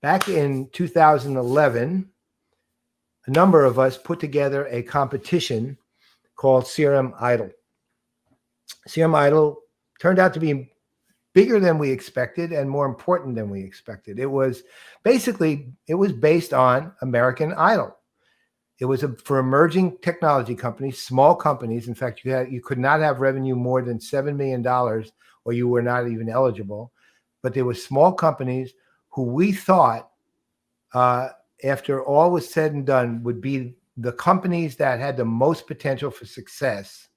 Back in 2011, a number of us put together a competition called CRM Idol. CRM Idol turned out to be bigger than we expected and more important than we expected. It was based on American Idol. It was for emerging technology companies, small companies. In fact, you could not have revenue more than $7 million or you were not even eligible. But there were small companies who we thought, after all was said and done, would be the companies that had the most potential for success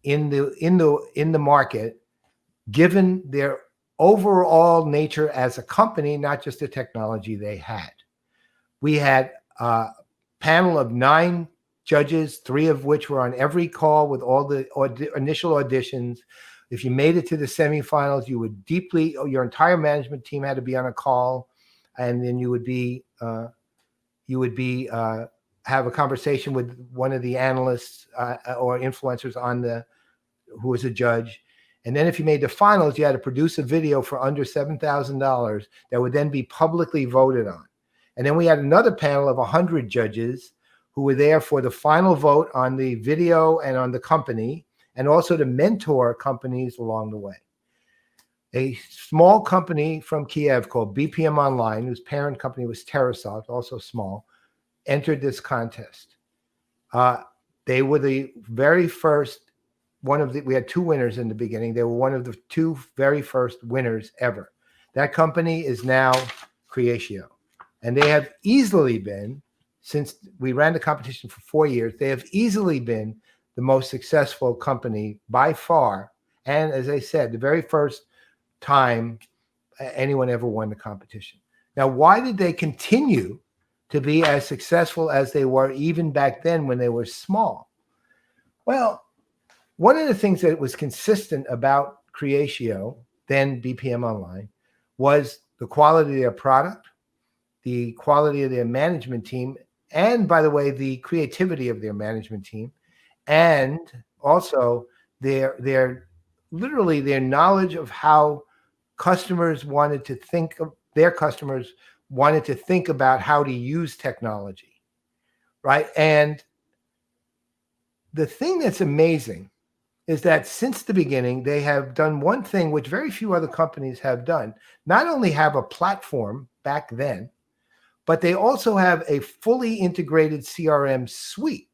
in the market, given their overall nature as a company, not just the technology they had. We had panel of 9 judges, 3 of which were on every call with all the initial auditions. If you made it to the semifinals, your entire management team had to be on a call, and then you would have a conversation with one of the analysts or influencers who was a judge. And then if you made the finals, you had to produce a video for under $7,000 that would then be publicly voted on. And then we had another panel of 100 judges who were there for the final vote on the video and on the company, and also to mentor companies along the way. A small company from Kiev called BPM Online, whose parent company was TerraSoft, also small, entered this contest. They were the very first we had 2 winners in the beginning. They were one of the 2 very first winners ever. That company is now Creatio. And they have easily been, since we ran the competition for 4 years, they have easily been the most successful company by far. And as I said, the very first time anyone ever won the competition. Now, why did they continue to be as successful as they were even back then when they were small? Well, one of the things that was consistent about Creatio, then BPM Online, was the quality of their product, the quality of their management team, and, by the way, the creativity of their management team, and also their knowledge of how their customers wanted to think about how to use technology, right? And the thing that's amazing is that since the beginning, they have done one thing which very few other companies have done. Not only have a platform back then, but they also have a fully integrated CRM suite,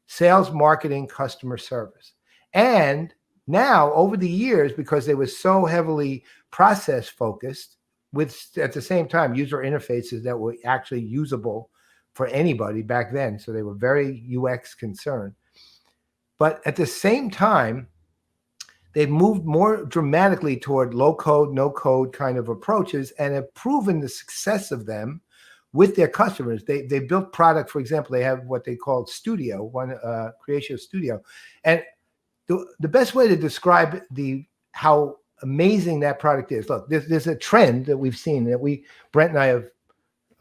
sales, marketing, customer service. And now, over the years, because they were so heavily process focused, with at the same time user interfaces that were actually usable for anybody back then, so they were very UX concerned. But at the same time, they've moved more dramatically toward low code, no code kind of approaches, and have proven the success of them with their customers. They built product. For example, they have what they call Studio, Creatio Studio. And the best way to describe how amazing that product is, look, there's a trend that we've seen that Brent and I have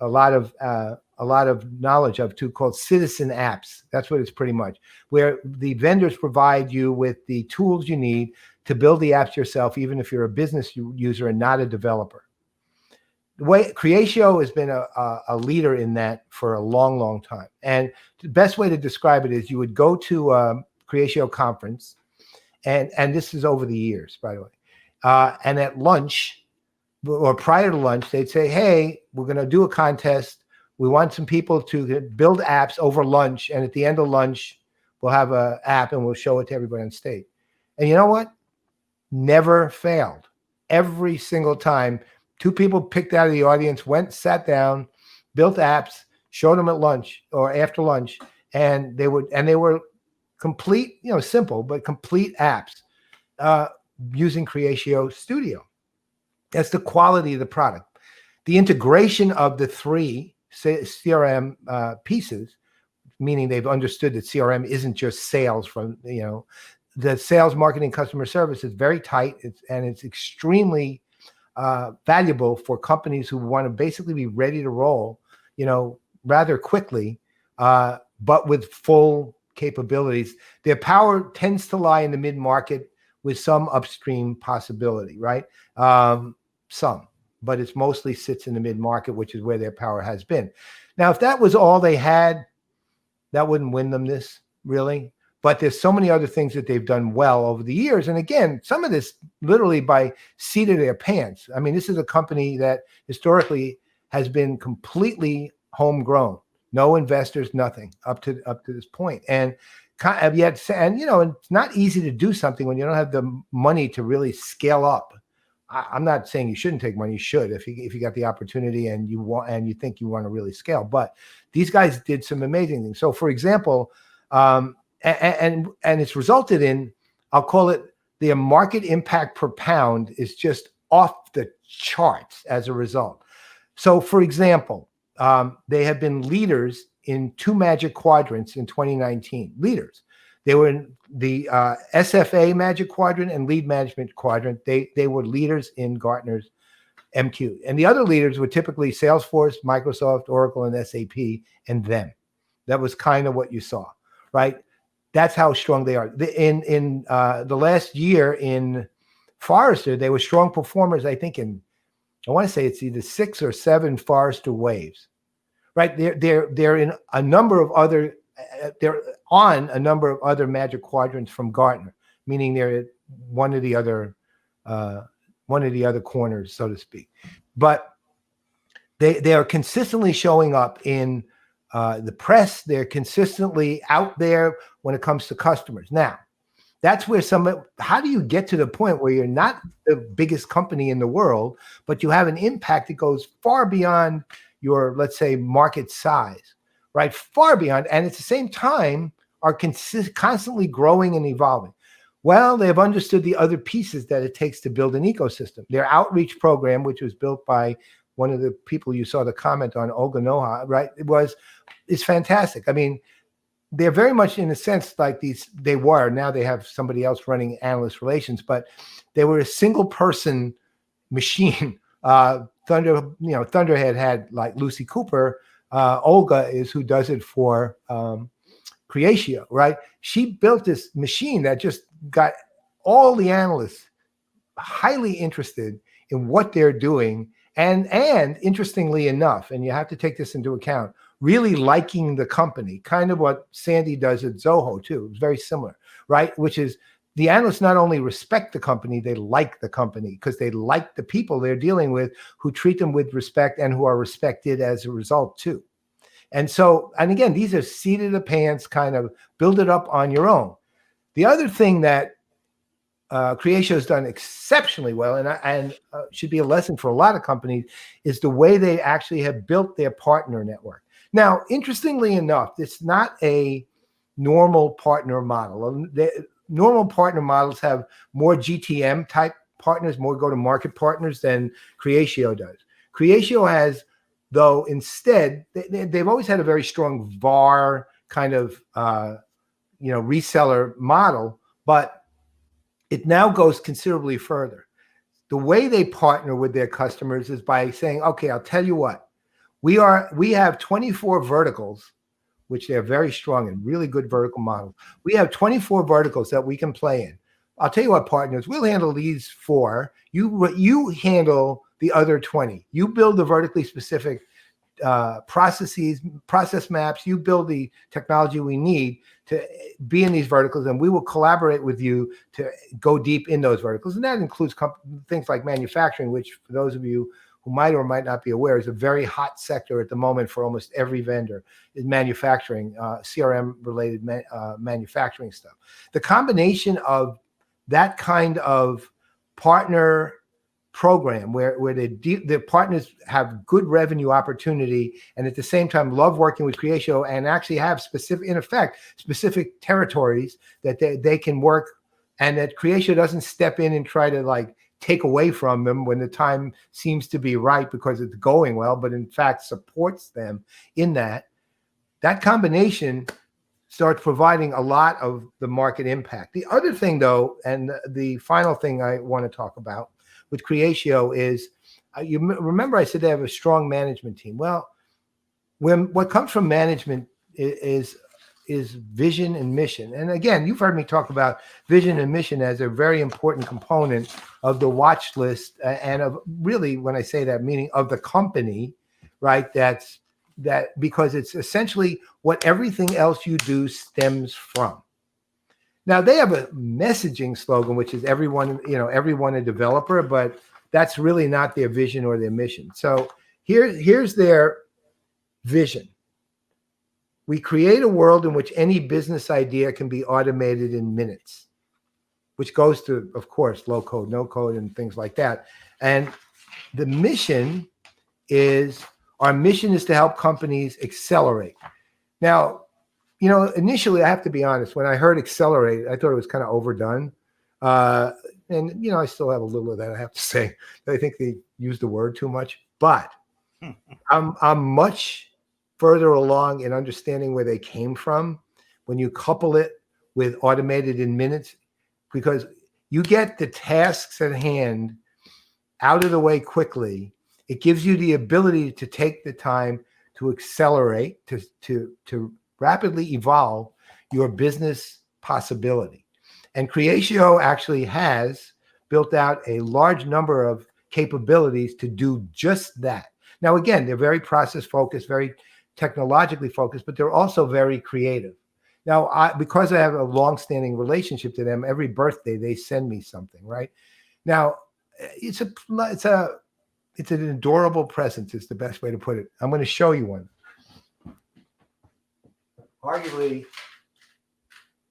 a lot of knowledge of too, called citizen apps. That's what it's pretty much, where the vendors provide you with the tools you need to build the apps yourself, even if you're a business user and not a developer. The way Creatio has been a leader in that for a long, long time. And the best way to describe it is you would go to a Creatio conference, and this is over the years, by the way. And at lunch or prior to lunch, they'd say, hey, we're going to do a contest. We want some people to build apps over lunch. And at the end of lunch, we'll have an app and we'll show it to everybody on stage. And you know what? Never failed. Every single time, 2 people picked out of the audience, sat down, built apps, showed them at lunch or after lunch. And they were complete, simple, but complete apps using Creatio Studio. That's the quality of the product. The integration of the 3 CRM pieces, meaning they've understood that CRM isn't just sales the sales, marketing, customer service is very tight. It's extremely valuable for companies who want to basically be ready to roll, rather quickly, but with full capabilities. Their power tends to lie in the mid-market with some upstream possibility, right? Some. but it's mostly sits in the mid-market, which is where their power has been. Now, if that was all they had, that wouldn't win them this, really. But there's so many other things that they've done well over the years. And again, some of this literally by seat of their pants. I mean, this is a company that historically has been completely homegrown, no investors, nothing up to this point. And yet, and you know, it's not easy to do something when you don't have the money to really scale up. I'm not saying you shouldn't take money. You should if you got the opportunity and you want and you think you want to really scale. But these guys did some amazing things. So, for example, and it's resulted in, I'll call it, the market impact per pound is just off the charts as a result. So, for example, they have been leaders in 2 Magic Quadrants in 2019. Leaders. They were in the SFA Magic Quadrant and Lead Management Quadrant. They were leaders in Gartner's MQ. And the other leaders were typically Salesforce, Microsoft, Oracle, and SAP, and them. That was kind of what you saw, right? That's how strong they are. In the last year in Forrester, they were strong performers, I think, I want to say it's either 6 or 7 Forrester waves, right? They're in a number of other, they're on a number of other Magic Quadrants from Gartner, meaning they're at one of the other corners, so to speak. But they are consistently showing up in the press. They're consistently out there when it comes to customers. Now, that's where how do you get to the point where you're not the biggest company in the world, but you have an impact that goes far beyond your, let's say, market size, right? Far beyond, and at the same time are constantly growing and evolving. Well, they've understood the other pieces that it takes to build an ecosystem. Their outreach program, which was built by one of the people you saw the comment on, Olga Noha, right? Is fantastic. I mean, they're very much in a sense like they were. Now they have somebody else running analyst relations, but they were a single person machine. Thunderhead had like Lucy Cooper. Olga is who does it for Creatio, right? She built this machine that just got all the analysts highly interested in what they're doing. And interestingly enough, and you have to take this into account, really liking the company, kind of what Sandy does at Zoho too. It's very similar, right? Which is the analysts not only respect the company, they like the company because they like the people they're dealing with who treat them with respect and who are respected as a result too. And so, and again, these are seat of the pants, kind of build it up on your own. The other thing that Creatio has done exceptionally well, and should be a lesson for a lot of companies, is the way they actually have built their partner network. Now, interestingly enough, it's not a normal partner model. Normal partner models have more GTM type partners, more go-to-market partners than Creatio does. Creatio has, though, instead, they've always had a very strong VAR kind of reseller model, but it now goes considerably further. The way they partner with their customers is by saying, okay, I'll tell you what, we have 24 verticals, which they're very strong in, really good vertical models. We have 24 verticals that we can play in. I'll tell you what, partners, we'll handle these 4. You handle the other 20. You build the vertically specific process maps. You build the technology we need to be in these verticals, and we will collaborate with you to go deep in those verticals. And that includes things like manufacturing, which for those of you who might or might not be aware is a very hot sector at the moment for almost every vendor, is manufacturing, CRM-related manufacturing stuff. The combination of that kind of partner program where the partners have good revenue opportunity and at the same time love working with Creatio and actually have specific territories that they can work, and that Creatio doesn't step in and try to like take away from them when the time seems to be right because it's going well, but in fact supports them in that combination starts providing a lot of the market impact. The other thing though, and the final thing I want to talk about with Creatio is, you remember I said they have a strong management team. Well, what comes from management is is vision and mission. And again, you've heard me talk about vision and mission as a very important component of the watch list, and of really, when I say that, meaning of the company, right? That because it's essentially what everything else you do stems from. Now they have a messaging slogan, which is everyone a developer, but that's really not their vision or their mission. So here's their vision. We create a world in which any business idea can be automated in minutes, which goes to, of course, low code, no code, and things like that. And the mission is, our mission is to help companies accelerate. Now, initially, I have to be honest, when I heard accelerate, I thought it was kind of overdone. And, I still have a little of that, I have to say. I think they use the word too much. But I'm much further along in understanding where they came from when you couple it with automated in minutes, because you get the tasks at hand out of the way quickly. It gives you the ability to take the time to accelerate, to rapidly evolve your business possibility. And Creatio actually has built out a large number of capabilities to do just that. Now, again, they're very process focused, very technologically focused, but they're also very creative. Now, because I have a long-standing relationship to them, every birthday they send me something, right? Now, it's an adorable present is the best way to put it. I'm going to show you one. Arguably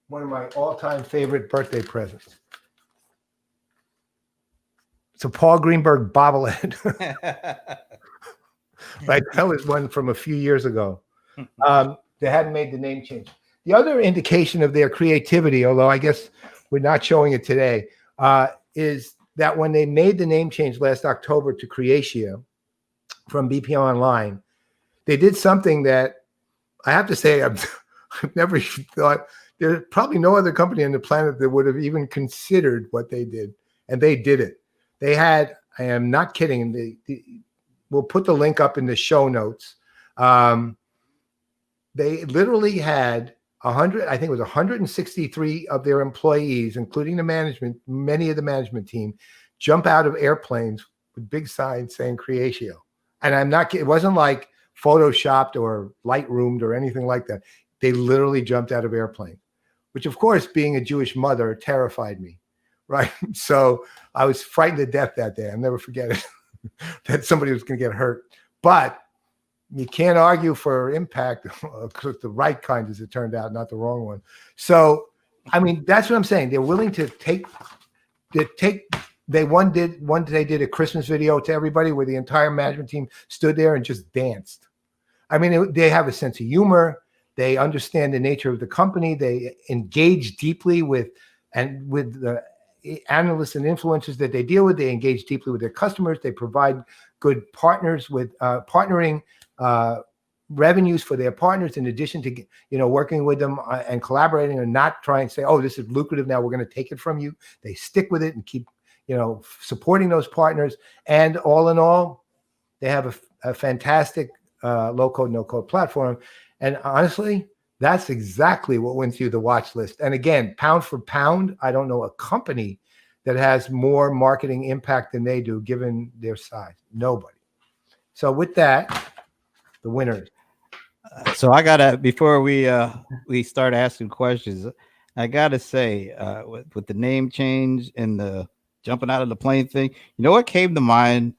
one of my all-time favorite birthday presents. It's a Paul Greenberg bobblehead. Right, that was one from a few years ago. They hadn't made the name change. The other indication of their creativity, although I guess we're not showing it today, is that when they made the name change last October to Creatio from BPO Online, they did something that I have to say I've never thought. There's probably no other company on the planet that would have even considered what they did, and they did it. They had, I am not kidding, we'll put the link up in the show notes. They literally had 100, I think it was 163 of their employees, including the management, many of the management team, jump out of airplanes with big signs saying Creatio. And I'm not kidding. It wasn't like photoshopped or lightroomed or anything like that. They literally jumped out of airplanes, which of course, being a Jewish mother, terrified me, right? So I was frightened to death that day. I'll never forget it, that somebody was going to get hurt. But you can't argue for impact, because the right kind, as it turned out, not the wrong one. So, I mean, that's what I'm saying. They're willing to they did a Christmas video to everybody where the entire management team stood there and just danced. I mean, they have a sense of humor. They understand the nature of the company. They engage deeply with the analysts and influencers that they deal with. They engage deeply with their customers. They provide good partners with partnering revenues for their partners, in addition to working with them and collaborating, and not trying to say, oh, this is lucrative, now we're going to take it from you. They stick with it and keep supporting those partners. And all in all, they have a fantastic low code, no code platform. And honestly, that's exactly what went through the watch list. And again, pound for pound, I don't know a company that has more marketing impact than they do, given their size. Nobody. So with that, the winners. So I gotta, before we start asking questions, I gotta say, with the name change and the jumping out of the plane thing, you know what came to mind?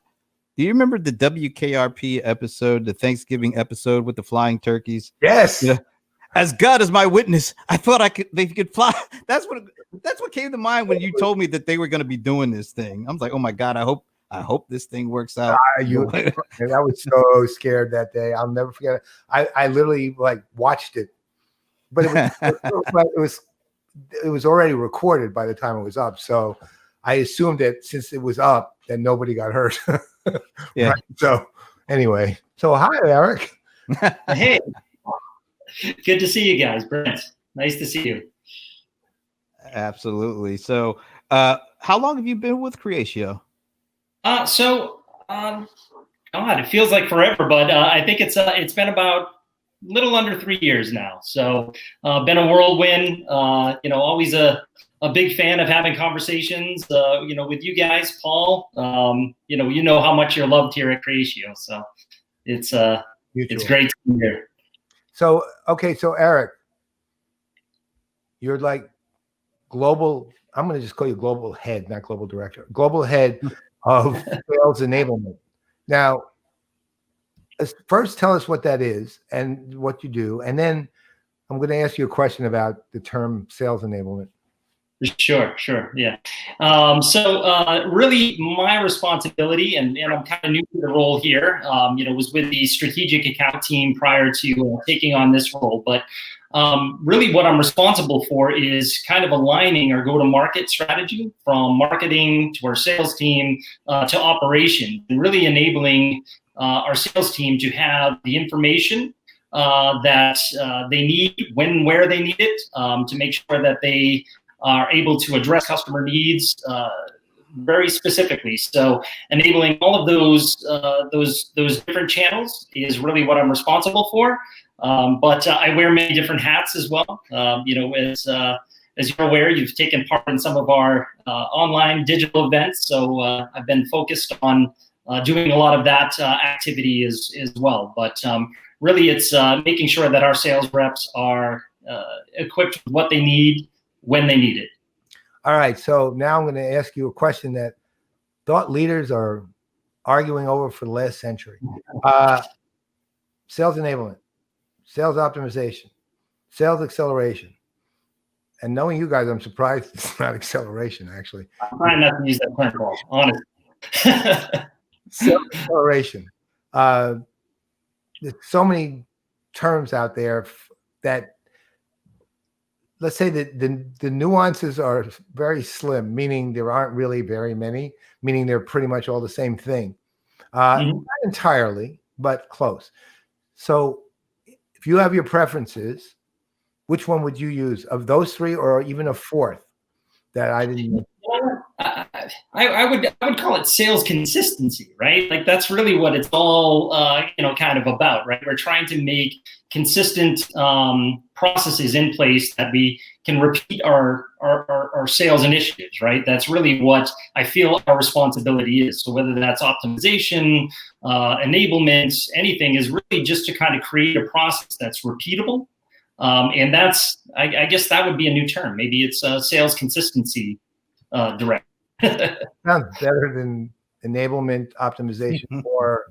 Do you remember the WKRP episode, the Thanksgiving episode with the flying turkeys? Yes. As God is my witness, I thought they could fly. That's what came to mind when you told me that they were going to be doing this thing. I was like, oh my God, I hope this thing works out. And I was so scared that day. I'll never forget it. I literally watched it, but it was already recorded by the time it was up. So I assumed that since it was up, that nobody got hurt. Yeah. Right? So anyway, hi, Eric. Hey, good to see you guys, Brent. Nice to see you. Absolutely. So, how long have you been with Creatio? God, it feels like forever, but I think it's been about little under 3 years now. So been a whirlwind. Always a big fan of having conversations, with you guys, Paul. You know how much you're loved here at Creatio. So it's great to be here. So, okay. So Eric, you're like global, I'm going to just call you global head, not global director, global head of sales enablement. Now, first tell us what that is and what you do. And then I'm going to ask you a question about the term sales enablement. Sure. Yeah. Really my responsibility, and I'm kind of new to the role here, was with the strategic account team prior to taking on this role. But really what I'm responsible for is kind of aligning our go-to-market strategy from marketing to our sales team to operation, and really enabling our sales team to have the information that they need when, where they need it, to make sure that they are able to address customer needs very specifically. So enabling all of those different channels is really what I'm responsible for. But I wear many different hats as well. As you're aware, you've taken part in some of our online digital events. So I've been focused on doing a lot of that activity as well. But really, it's making sure that our sales reps are equipped with what they need when they need it. All right. So now I'm going to ask you a question that thought leaders are arguing over for the last century. Sales enablement, sales optimization, sales acceleration. And knowing you guys, I'm surprised it's not acceleration, actually. I'm trying not to use that term, Paul, honestly. Sales acceleration. There's so many terms out there that, let's say that the nuances are very slim, meaning there aren't really very many, meaning they're pretty much all the same thing. Not entirely, but close. So if you have your preferences, which one would you use of those three, or even a fourth that I didn't know? I would call it sales consistency, right? Like that's really what it's all kind of about, right? We're trying to make consistent processes in place that we can repeat our sales initiatives, right? That's really what I feel our responsibility is. So whether that's optimization, enablement, anything, is really just to kind of create a process that's repeatable. And that's, I guess that would be a new term. Maybe it's sales consistency direct. Sounds better than enablement, optimization, or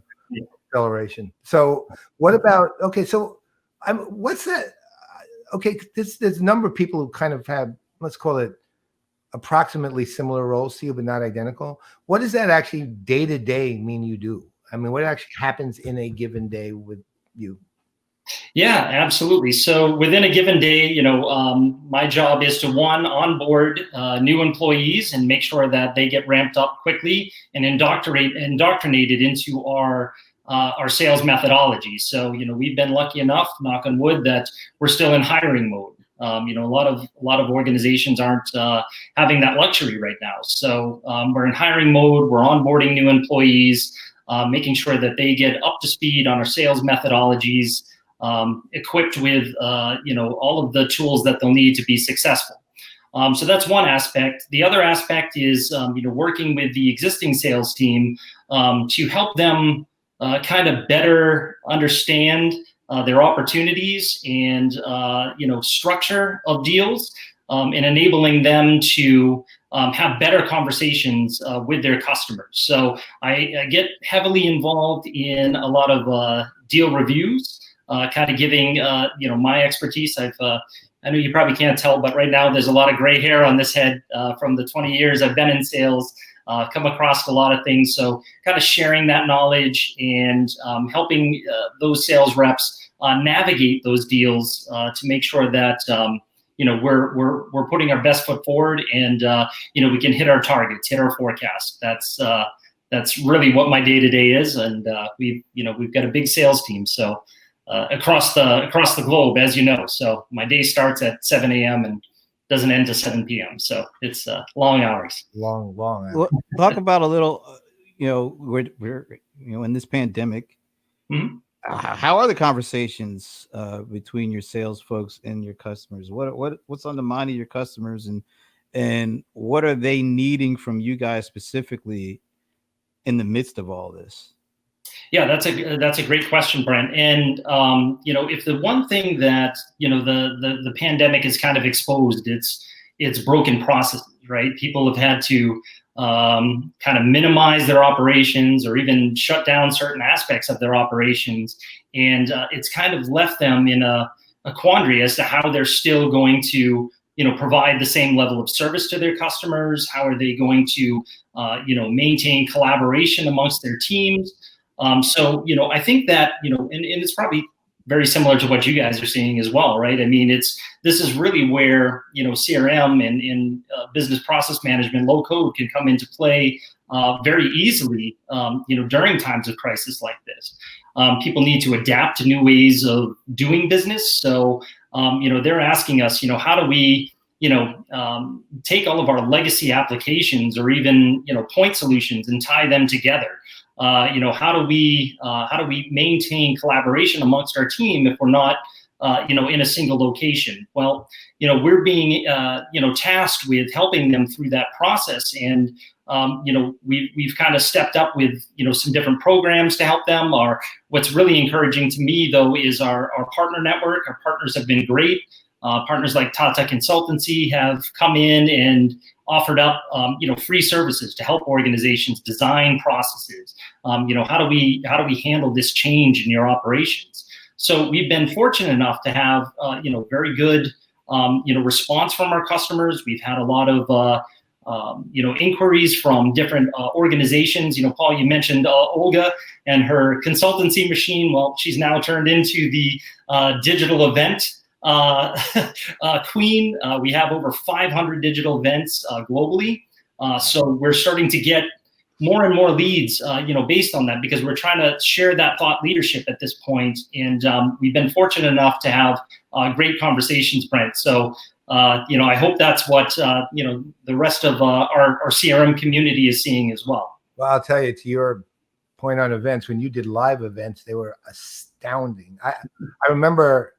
acceleration. So what about, okay, so what's that? Okay, there's a number of people who kind of have, let's call it approximately similar roles to you, but not identical. What does that actually day-to-day mean you do? I mean, what actually happens in a given day with you? Yeah, absolutely. So within a given day, my job is to onboard new employees and make sure that they get ramped up quickly and indoctrinated into our sales methodology. So we've been lucky enough, knock on wood, that we're still in hiring mode. A lot of organizations aren't having that luxury right now. So we're in hiring mode. We're onboarding new employees, making sure that they get up to speed on our sales methodologies. Equipped with all of the tools that they'll need to be successful. So that's one aspect. The other aspect is working with the existing sales team to help them kind of better understand their opportunities and structure of deals, and enabling them to have better conversations with their customers. So I get heavily involved in a lot of deal reviews. Kind of giving, my expertise. I know you probably can't tell, but right now there's a lot of gray hair on this head from the 20 years I've been in sales, come across a lot of things. So kind of sharing that knowledge and helping those sales reps navigate those deals to make sure that, we're putting our best foot forward and, we can hit our targets, hit our forecast. That's really what my day-to-day is. And we've got a big sales team. So across the globe, as you know. So my day starts at 7 a.m. and doesn't end to 7 p.m. So it's long hours. Long hours. Well, talk about a little, we're in this pandemic. Mm-hmm. how are the conversations between your sales folks and your customers? What's on the mind of your customers, and what are they needing from you guys specifically in the midst of all this? Yeah, that's a great question, Brent. And if the one thing that the pandemic has kind of exposed, it's broken processes, right? People have had to kind of minimize their operations or even shut down certain aspects of their operations, and it's kind of left them in a quandary as to how they're still going to provide the same level of service to their customers. How are they going to maintain collaboration amongst their teams? So, I think that, and it's probably very similar to what you guys are seeing as well, right? I mean, this is really where, CRM and business process management, low code can come into play very easily, during times of crisis like this. People need to adapt to new ways of doing business. So, they're asking us, how do we, take all of our legacy applications or even, point solutions and tie them together? How do we maintain collaboration amongst our team if we're not, in a single location? Well, we're being, tasked with helping them through that process, and we've kind of stepped up with some different programs to help them. What's really encouraging to me though is our partner network. Our partners have been great. Partners like Tata Consultancy have come in and offered up, free services to help organizations design processes. How do we handle this change in your operations? So we've been fortunate enough to have, very good, response from our customers. We've had a lot of, inquiries from different organizations. Paul, you mentioned Olga and her consultancy machine. Well, she's now turned into the digital event queen. We have over 500 digital events globally. So we're starting to get more and more leads, based on that, because we're trying to share that thought leadership at this point. And we've been fortunate enough to have great conversations, Brent. So, I hope that's what, the rest of our CRM community is seeing as well. Well, I'll tell you, to your point on events, when you did live events, they were astounding. I remember,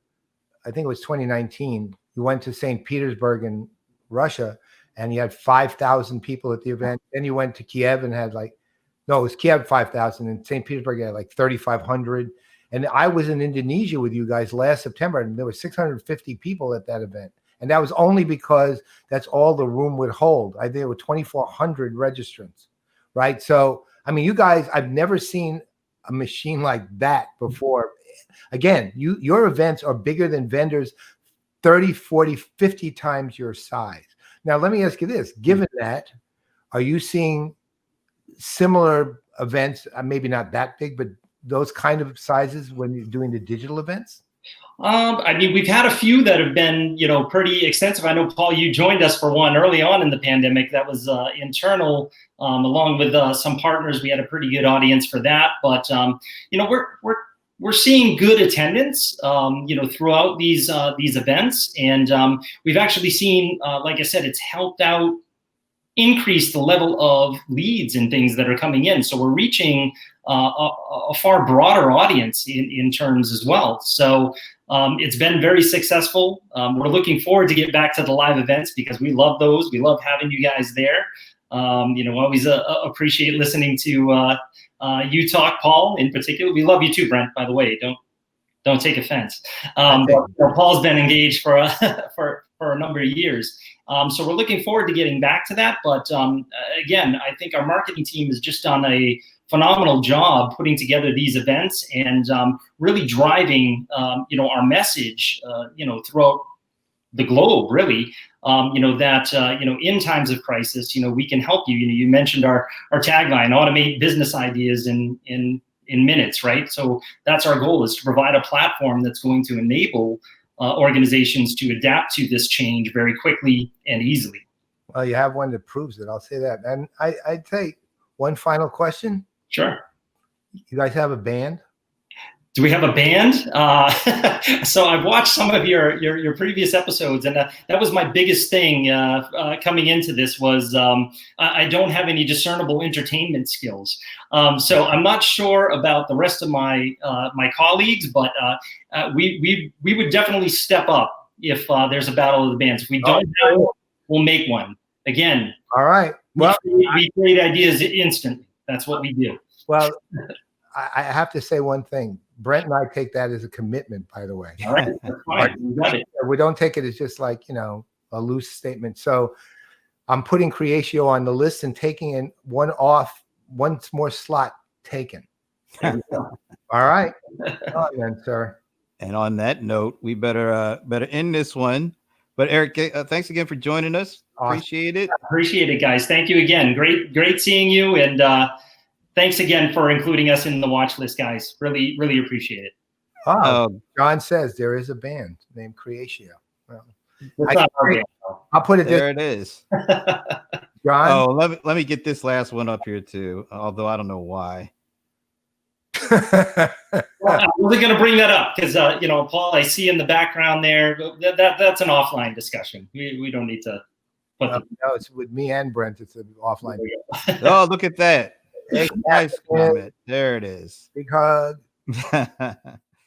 I think it was 2019, you went to St. Petersburg in Russia, and you had 5,000 people at the event. Then you went to Kiev and had it was Kiev 5,000, and St. Petersburg had like 3,500. And I was in Indonesia with you guys last September, and there were 650 people at that event. And that was only because that's all the room would hold. There were 2,400 registrants, right? So, I mean, you guys, I've never seen a machine like that before. Again, your events are bigger than vendors 30, 40, 50 times your size. Now, let me ask you this. Given that, are you seeing similar events, maybe not that big, but those kind of sizes when you're doing the digital events? I mean, we've had a few that have been, pretty extensive. I know, Paul, you joined us for one early on in the pandemic. That was internal, along with some partners. We had a pretty good audience for that. But, we're seeing good attendance, throughout these events. And we've actually seen, like I said, it's helped out increase the level of leads and things that are coming in. So we're reaching a far broader audience in terms as well. So it's been very successful. We're looking forward to get back to the live events because we love those. We love having you guys there. Always appreciate listening to you talk, Paul, in particular. We love you too, Brent, by the way. Don't take offense. But Paul's been engaged for a number of years. So we're looking forward to getting back to that. But again, I think our marketing team has just done a phenomenal job putting together these events and really driving, our message, throughout the globe, really, that, in times of crisis, we can help you. You mentioned our tagline, automate business ideas in minutes, right? So that's our goal, is to provide a platform that's going to enable organizations to adapt to this change very quickly and easily. Well, you have one that proves it. I'll say that. And I'd say one final question. Sure. You guys have a band? Do we have a band? So I've watched some of your previous episodes, and that was my biggest thing coming into this was I don't have any discernible entertainment skills. So I'm not sure about the rest of my my colleagues, but we would definitely step up if there's a battle of the bands. If we don't have one, we'll make one. Again, all right. Well, we create ideas instantly. That's what we do. Well, I have to say one thing. Brent and I take that as a commitment, by the way. All right, that's fine. We got it. We don't take it as just like, a loose statement. So I'm putting Creatio on the list and taking in one off, one more slot taken. All right. All right, then, sir. And on that note, we better end this one. But Eric, thanks again for joining us. Awesome. Appreciate it. Appreciate it, guys. Thank you again. Great seeing you. And thanks again for including us in the watch list, guys. Really appreciate it. Oh, John says there is a band named Creatio. Well, I'll put it there. It is. John. Oh, let me get this last one up here too. Although I don't know why. Well, I wasn't going to bring that up because Paul, I see in the background there. That's an offline discussion. We don't need to. No, it's with me and Brent. It's an offline. Oh, look at that. Nice comment. There it is. Big hug.